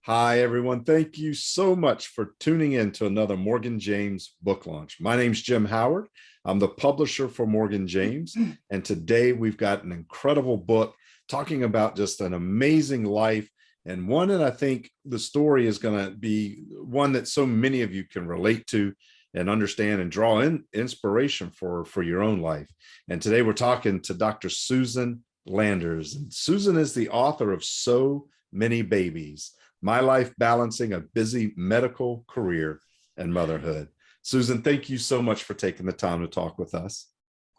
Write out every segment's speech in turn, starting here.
Hi, everyone. Thank you so much for tuning in to another Morgan James book launch. My name's Jim Howard. I'm the publisher for Morgan James. And today we've got an incredible book talking about just an amazing life, and one that I think the story is going to be one that so many of you can relate to and understand and draw in inspiration for your own life. And today we're talking to Dr. Susan Landers. And Susan is the author of So Many Babies: My Life Balancing a Busy Medical Career and Motherhood. Susan, thank you so much for taking the time to talk with us.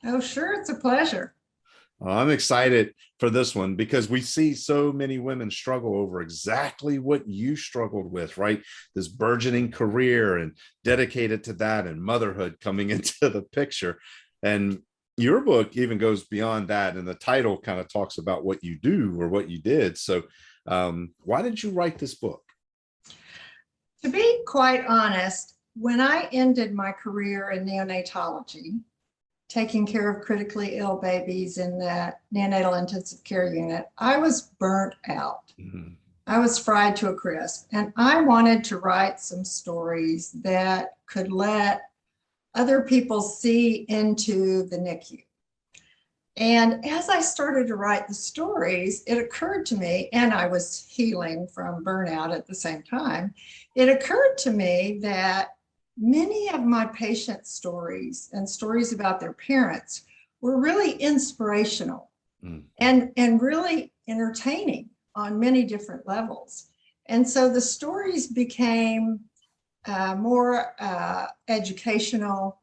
Oh, sure. It's a pleasure. I'm excited for this one because we see so many women struggle over exactly what you struggled with, right? This burgeoning career and dedicated to that, and motherhood coming into the picture. And your book even goes beyond that. And the title kind of talks about what you do or what you did. So why did you write this book? To be quite honest, when I ended my career in neonatology, taking care of critically ill babies in the neonatal intensive care unit, I was burnt out. Mm-hmm. I was fried to a crisp, and I wanted to write some stories that could let other people see into the NICU. And as I started to write the stories, it occurred to me, and I was healing from burnout at the same time, it occurred to me that many of my patients' stories and stories about their parents were really inspirational and really entertaining on many different levels. And so the stories became more educational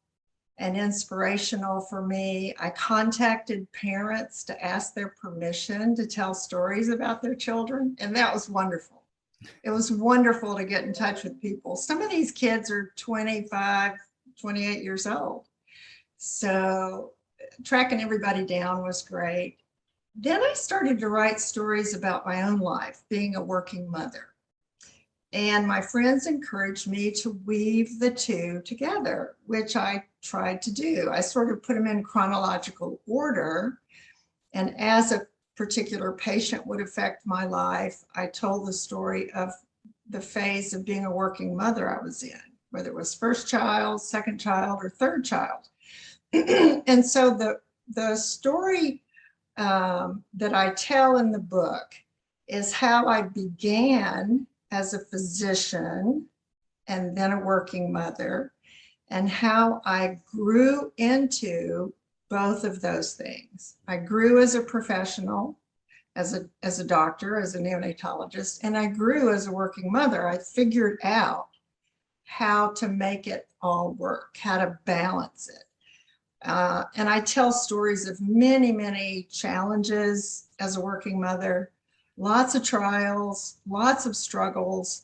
and inspirational for me. I contacted parents to ask their permission to tell stories about their children, and that was wonderful. It was wonderful to get in touch with people. Some of these kids are 25, 28 years old. So tracking everybody down was great. Then I started to write stories about my own life, being a working mother. And my friends encouraged me to weave the two together, which I tried to do. I sort of put them in chronological order. And as a particular patient would affect my life, I told the story of the phase of being a working mother I was in, whether it was first child, second child, or third child. And so the story that I tell in the book is how I began as a physician and then a working mother, and how I grew into both of those things. I grew as a professional, as a doctor, as a neonatologist, and I grew as a working mother. I figured out how to make it all work, how to balance it. And I tell stories of many, many challenges as a working mother, lots of trials, lots of struggles.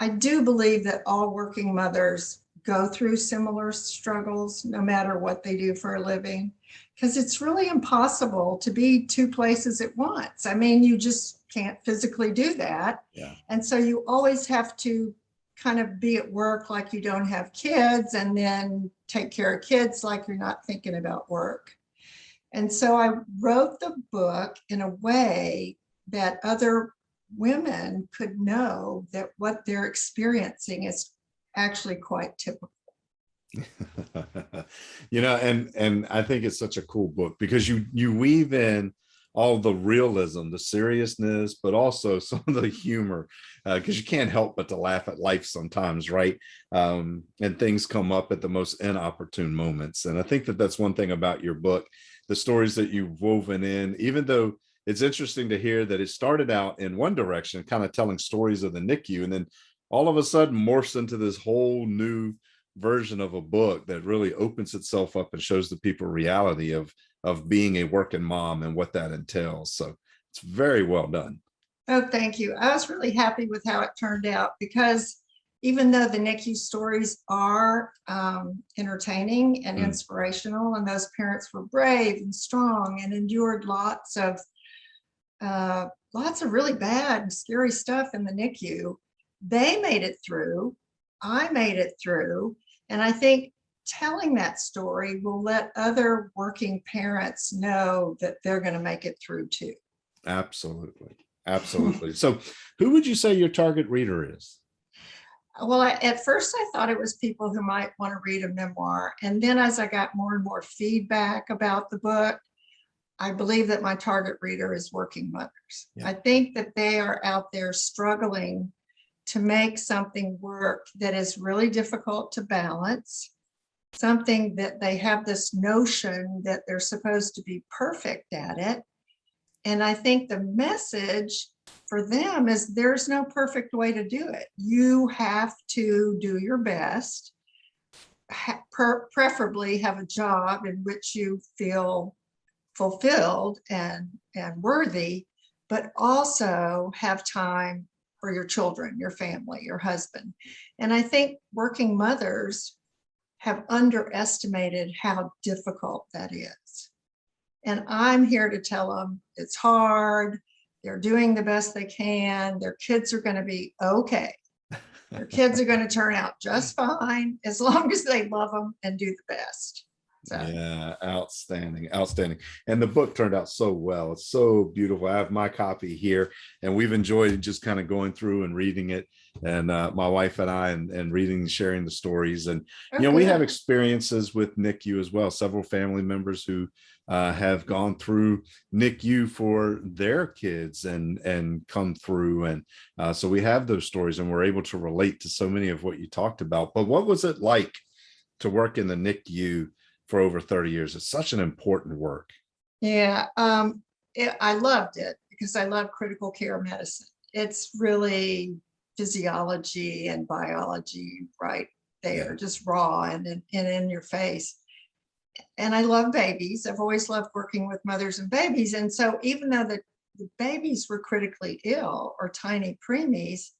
I do believe that all working mothers go through similar struggles, no matter what they do for a living, because it's really impossible to be two places at once. I mean, you just can't physically do that. Yeah. And so you always have to kind of be at work like you don't have kids, and then take care of kids like you're not thinking about work. And so I wrote the book in a way that other women could know that what they're experiencing is actually quite typical. And I think it's such a cool book because you weave in all the realism, the seriousness, but also some of the humor, because you can't help but to laugh at life sometimes, right? And things come up at the most inopportune moments. And I think that that's one thing about your book, the stories that you've woven in, even though it's interesting to hear that it started out in one direction, kind of telling stories of the NICU, and then all of a sudden morphs into this whole new version of a book that really opens itself up and shows the people reality of being a working mom and what that entails. So it's very well done. Oh, thank you. I was really happy with how it turned out, because even though the NICU stories are entertaining and inspirational, and those parents were brave and strong and endured lots of really bad and scary stuff in the NICU, they made it through. I made it through. And I think telling that story will let other working parents know that they're going to make it through too. Absolutely. Absolutely. So who would you say your target reader is? Well, at first I thought it was people who might want to read a memoir. And then as I got more and more feedback about the book, I believe that my target reader is working mothers. Yeah. I think that they are out there struggling to make something work that is really difficult to balance, something that they have this notion that they're supposed to be perfect at it. And I think the message for them is there's no perfect way to do it. You have to do your best, preferably have a job in which you feel fulfilled and worthy, but also have time for your children, your family, your husband. And I think working mothers have underestimated how difficult that is. And I'm here to tell them it's hard. They're doing the best they can. Their kids are going to be okay. Their kids are going to turn out just fine as long as they love them and do the best. So. Yeah, outstanding, outstanding. And the book turned out so well. It's so beautiful. I have my copy here, and we've enjoyed just kind of going through and reading it. And my wife and I, and reading and sharing the stories. And, Okay. we have experiences with Nicu as well. Several family members who have gone through Nicu for their kids and come through. And so we have those stories, and we're able to relate to so many of what you talked about. But what was it like to work in the NICU for over 30 years? It's such an important work. Yeah, I loved it because I love critical care medicine. It's really physiology and biology right there, just raw and in your face. And I love babies. I've always loved working with mothers and babies. And so even though the babies were critically ill or tiny preemies,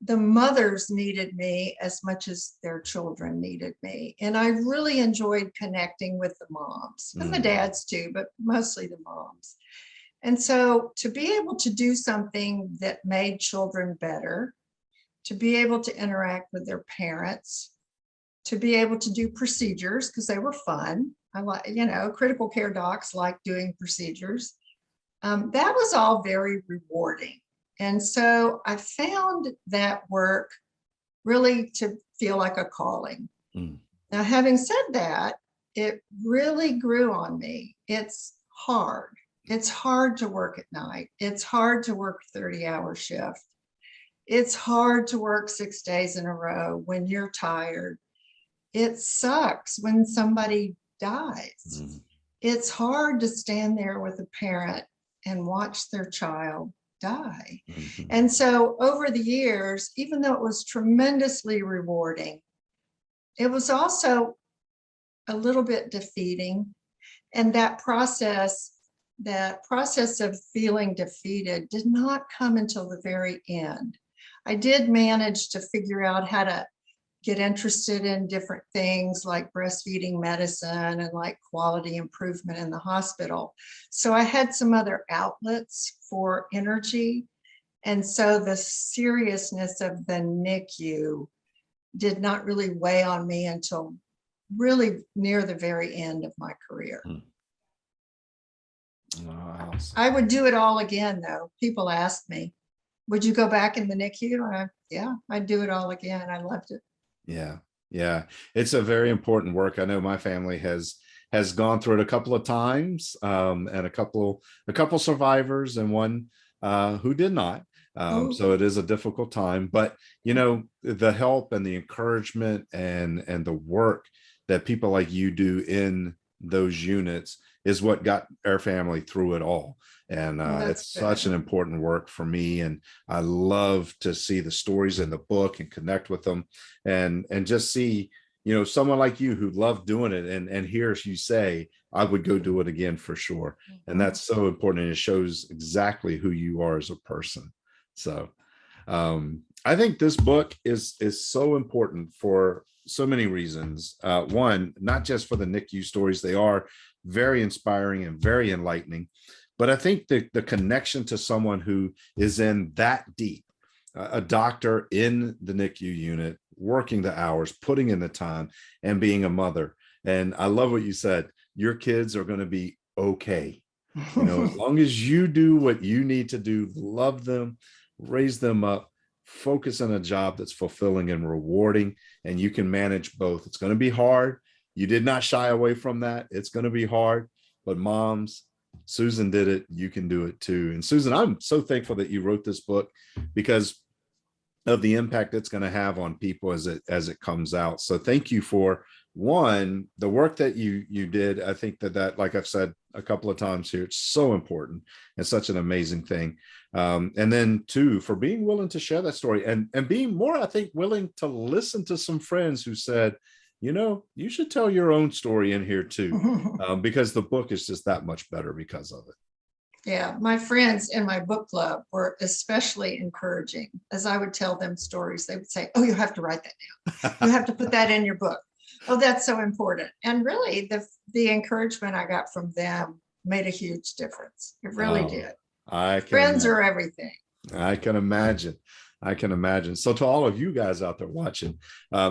the mothers needed me as much as their children needed me. And I really enjoyed connecting with the moms and the dads too, but mostly the moms. And so to be able to do something that made children better, to be able to interact with their parents, to be able to do procedures because they were fun. I like, critical care docs like doing procedures. That was all very rewarding. And so I found that work really to feel like a calling. Now, having said that, it really grew on me. It's hard. It's hard to work at night. It's hard to work a 30-hour shift. It's hard to work 6 days in a row when you're tired. It sucks when somebody dies. It's hard to stand there with a parent and watch their child die. And so over the years, even though it was tremendously rewarding, it was also a little bit defeating. And that process of feeling defeated did not come until the very end. I did manage to figure out how to get interested in different things like breastfeeding medicine and like quality improvement in the hospital. So I had some other outlets for energy. And so the seriousness of the NICU did not really weigh on me until really near the very end of my career. Wow. I would do it all again, though. People ask me, would you go back in the NICU? Yeah, I'd do it all again. I loved it. Yeah. Yeah. It's a very important work. I know my family has gone through it a couple of times, and a couple survivors and one who did not. So it is a difficult time, but the help and the encouragement and the work that people like you do in those units is what got our family through it all. And it's such an important work for me. And I love to see the stories in the book and connect with them and just see, someone like you who loved doing it and hears you say, I would go do it again for sure. And that's so important. And it shows exactly who you are as a person. So I think this book is so important for so many reasons. One, not just for the NICU stories, they are very inspiring and very enlightening, but I think the connection to someone who is in that deep, a doctor in the NICU unit, working the hours, putting in the time, and being a mother. And I love what you said, your kids are going to be okay. You know, as long as you do what you need to do, love them, raise them up, focus on a job that's fulfilling and rewarding, and you can manage both. It's going to be hard. You did not shy away from that. It's going to be hard, but moms, Susan did it. You can do it too. And Susan, I'm so thankful that you wrote this book because of the impact it's going to have on people as it comes out. So thank you for one, the work that you did. I think that like I've said a couple of times here, it's so important and such an amazing thing. And then two, for being willing to share that story and being more, I think, willing to listen to some friends who said, you know, you should tell your own story in here too, because the book is just that much better because of it. Yeah, my friends in my book club were especially encouraging. As I would tell them stories, they would say, oh, you have to write that down. You have to put that in your book. Oh, that's so important. And really, the encouragement I got from them made a huge difference. It really did. Friends are everything. I can imagine. I can imagine. So to all of you guys out there watching,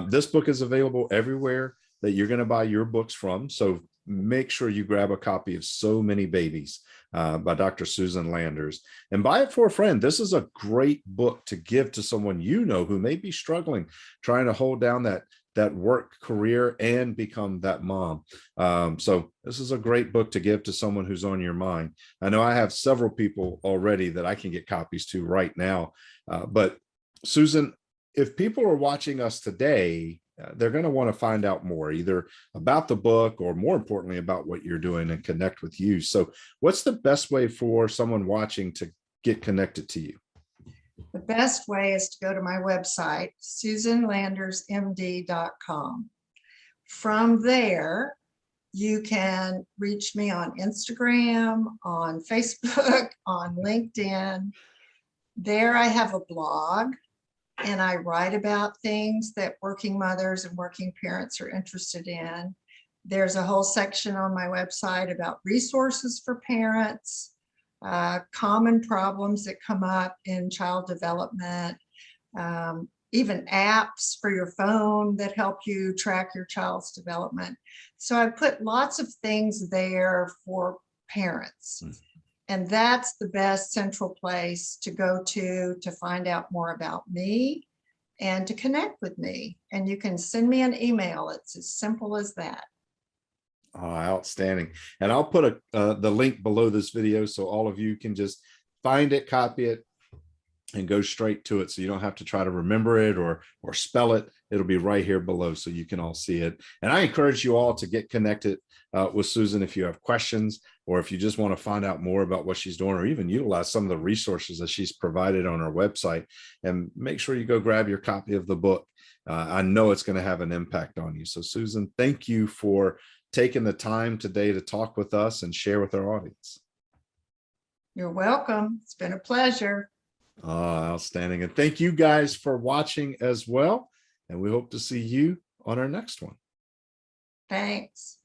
this book is available everywhere that you're going to buy your books from. So make sure you grab a copy of So Many Babies by Dr. Susan Landers and buy it for a friend. This is a great book to give to someone you know who may be struggling, trying to hold down that work career and become that mom. So this is a great book to give to someone who's on your mind. I know I have several people already that I can get copies to right now. But Susan, if people are watching us today, they're going to want to find out more, either about the book or more importantly, about what you're doing and connect with you. So what's the best way for someone watching to get connected to you? The best way is to go to my website, susanlandersmd.com. From there, you can reach me on Instagram, on Facebook, on LinkedIn. There I have a blog and I write about things that working mothers and working parents are interested in. There's a whole section on my website about resources for parents, common problems that come up in child development, even apps for your phone that help you track your child's development. So I put lots of things there for parents. And that's the best central place to go to find out more about me and to connect with me. And you can send me an email. It's as simple as that. Oh, outstanding. And I'll put the link below this video so all of you can just find it, copy it, and go straight to it. So you don't have to try to remember it or spell it. It'll be right here below so you can all see it. And I encourage you all to get connected with Susan if you have questions, or if you just want to find out more about what she's doing, or even utilize some of the resources that she's provided on her website. And make sure you go grab your copy of the book. I know it's going to have an impact on you. So Susan, thank you for taking the time today to talk with us and share with our audience. You're welcome. It's been a pleasure. Outstanding. And thank you guys for watching as well. And we hope to see you on our next one. Thanks.